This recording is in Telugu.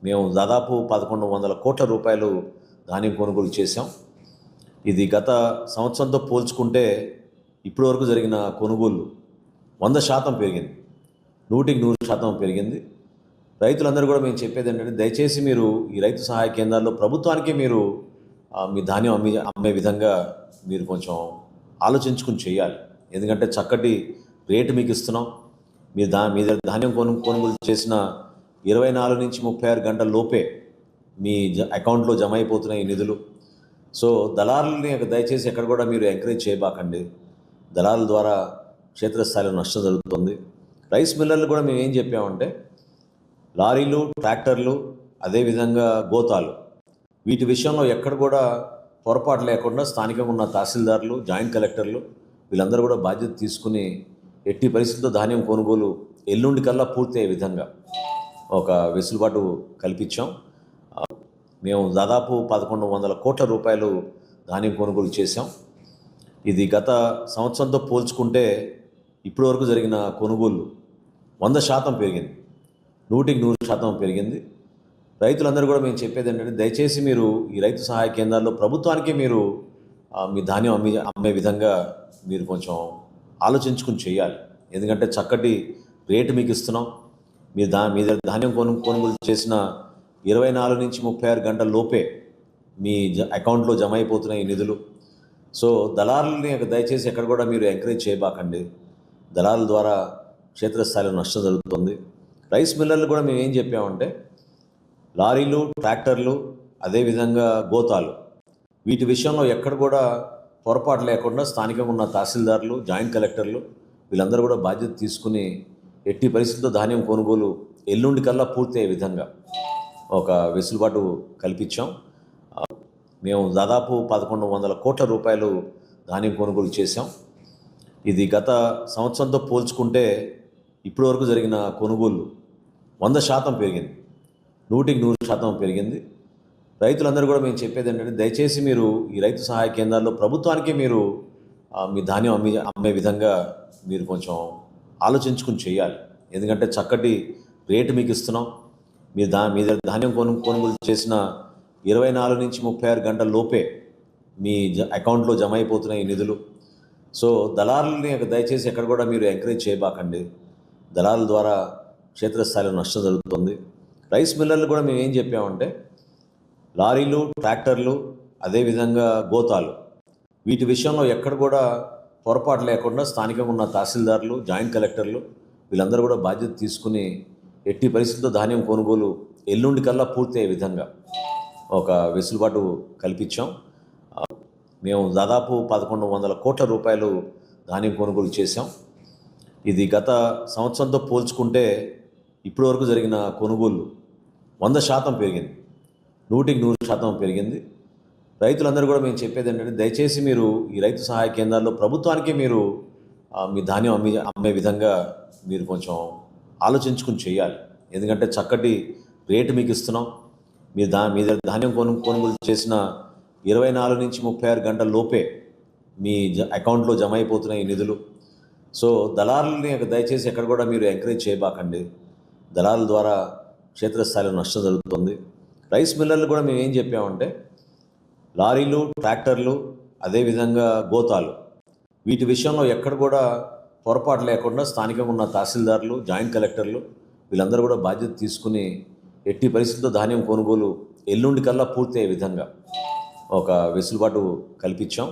మేము దాదాపు 1100 కోట్ల రూపాయలు ధాన్యం కొనుగోలు చేశాం. ఇది గత సంవత్సరంతో పోల్చుకుంటే ఇప్పటి వరకు జరిగిన కొనుగోలు 100% పెరిగింది. 100% పెరిగింది. రైతులందరూ కూడా మేము చెప్పేది ఏంటంటే, దయచేసి మీరు ఈ రైతు సహాయ కేంద్రాల్లో ప్రభుత్వానికే మీరు మీ ధాన్యం అమ్మే విధంగా మీరు కొంచెం ఆలోచించుకుని చేయాలి. ఎందుకంటే చక్కటి రేటు మీకు ఇస్తున్నాం. మీ ధాన్యం కొనుగోలు చేసిన 24 నుంచి 36 గంటల లోపే మీ అకౌంట్లో జమ అయిపోతున్నాయి ఈ నిధులు. సో దళారులని దయచేసి ఎక్కడ కూడా మీరు ఎంకరేజ్ చేయబాకండి. దళారుల ద్వారా క్షేత్రస్థాయిలో నష్టం జరుగుతుంది. రైస్ మిల్లర్లు కూడా మేము ఏం చెప్పామంటే, లారీలు, ట్రాక్టర్లు, అదేవిధంగా గోతాలు, వీటి విషయంలో ఎక్కడ కూడా పొరపాటు లేకుండా స్థానికంగా ఉన్న తహసీల్దార్లు, జాయింట్ కలెక్టర్లు వీళ్ళందరూ కూడా బాధ్యత తీసుకుని ఎట్టి పరిస్థితుల్లో ధాన్యం కొనుగోలు ఎల్లుండి కల్లా పూర్తి అయ్యే విధంగా ఒక వెసులుబాటు కల్పించాం. మేము దాదాపు 1100 కోట్ల రూపాయలు ధాన్యం కొనుగోలు చేశాం. ఇది గత సంవత్సరంతో పోల్చుకుంటే ఇప్పటి వరకు జరిగిన కొనుగోలు 100% పెరిగింది. 100% పెరిగింది. రైతులందరూ కూడా మేము చెప్పేది ఏంటంటే, దయచేసి మీరు ఈ రైతు సహాయ కేంద్రాల్లో ప్రభుత్వానికే మీరు మీ ధాన్యం అమ్మే విధంగా మీరు కొంచెం ఆలోచించుకుని చేయాలి. ఎందుకంటే చక్కటి రేటు మీకు ఇస్తున్నాం. మీ ధాన్యం కొనుగోలు చేసిన 24 నుంచి 36 గంటల లోపే మీ అకౌంట్లో జమ అయిపోతున్నాయి ఈ నిధులు. సో దళారులని దయచేసి ఎక్కడ కూడా మీరు ఎంకరేజ్ చేయబాకండి. దళారుల ద్వారా క్షేత్రస్థాయిలో నష్టం జరుగుతుంది. రైస్ మిల్లర్లు కూడా మేము ఏం చెప్పామంటే, లారీలు, ట్రాక్టర్లు, అదేవిధంగా గోతాలు, వీటి విషయంలో ఎక్కడ కూడా పొరపాటు లేకుండా స్థానికంగా ఉన్న తహసీల్దార్లు, జాయింట్ కలెక్టర్లు వీళ్ళందరూ కూడా బాధ్యత తీసుకుని ఎట్టి పరిస్థితుల్లో ధాన్యం కొనుగోలు ఎల్లుండి కల్లా పూర్తి అయ్యే విధంగా ఒక వెసులుబాటు కల్పించాం. మేము దాదాపు 1100 కోట్ల రూపాయలు ధాన్యం కొనుగోలు చేశాం. ఇది గత సంవత్సరంతో పోల్చుకుంటే ఇప్పటి వరకు జరిగిన కొనుగోలు 100% పెరిగింది. 100% పెరిగింది. రైతులందరూ కూడా మేము చెప్పేది ఏంటంటే, దయచేసి మీరు ఈ రైతు సహాయ కేంద్రాల్లో ప్రభుత్వానికే మీరు మీ ధాన్యం అమ్మే విధంగా మీరు కొంచెం ఆలోచించుకుని చేయాలి. ఎందుకంటే చక్కటి రేటు మీకు ఇస్తున్నాం. మీ ధాన్యం కొనుగోలు చేసిన 24 నుంచి 36 గంటల లోపే మీ అకౌంట్లో జమ అయిపోతున్నాయి ఈ నిధులు. సో దళారులని దయచేసి ఎక్కడ కూడా మీరు ఎంకరేజ్ చేయబాకండి. దళారుల ద్వారా క్షేత్రస్థాయిలో నష్టం జరుగుతుంది. రైస్ మిల్లర్లు కూడా మేము ఏం చెప్పామంటే, లారీలు, ట్రాక్టర్లు, అదేవిధంగా గోతాలు, వీటి విషయంలో ఎక్కడ కూడా పొరపాటు లేకుండా స్థానికంగా ఉన్న తహసీల్దార్లు, జాయింట్ కలెక్టర్లు వీళ్ళందరూ కూడా బాధ్యత తీసుకుని ఎట్టి పరిస్థితుల్లో ధాన్యం కొనుగోలు ఎల్లుండి కల్లా పూర్తి అయ్యే విధంగా ఒక వెసులుబాటు కల్పించాం. మేము దాదాపు 1100 కోట్ల రూపాయలు ధాన్యం కొనుగోలు చేశాం. ఇది గత సంవత్సరంతో పోల్చుకుంటే ఇప్పటి వరకు జరిగిన కొనుగోలు 100% పెరిగింది. 100% పెరిగింది. రైతులందరూ కూడా మేము చెప్పేది ఏంటంటే, దయచేసి మీరు ఈ రైతు సహాయ కేంద్రాల్లో ప్రభుత్వానికే మీరు మీ ధాన్యం అమ్మే విధంగా మీరు కొంచెం ఆలోచించుకుని చేయాలి. ఎందుకంటే చక్కటి రేటు మీకు ఇస్తున్నాం. మీ ధాన్యం కొనుగోలు చేసిన 24 నుంచి 36 గంటల లోపే మీ అకౌంట్లో జమ అయిపోతున్నాయి ఈ నిధులు. సో దళారులని దయచేసి ఎక్కడ కూడా మీరు ఎంకరేజ్ చేయబాకండి. దళారుల ద్వారా క్షేత్రస్థాయిలో నష్టం జరుగుతుంది. రైస్ మిల్లర్లు కూడా మేము ఏం చెప్పామంటే, లారీలు, ట్రాక్టర్లు, అదేవిధంగా గోతాలు, వీటి విషయంలో ఎక్కడ కూడా పొరపాటు లేకుండా స్థానికంగా ఉన్న తహసీల్దార్లు, జాయింట్ కలెక్టర్లు వీళ్ళందరూ కూడా బాధ్యత తీసుకుని ఎట్టి పరిస్థితుల్లో ధాన్యం కొనుగోలు ఎల్లుండి కల్లా పూర్తి అయ్యే విధంగా ఒక వెసులుబాటు కల్పించాం.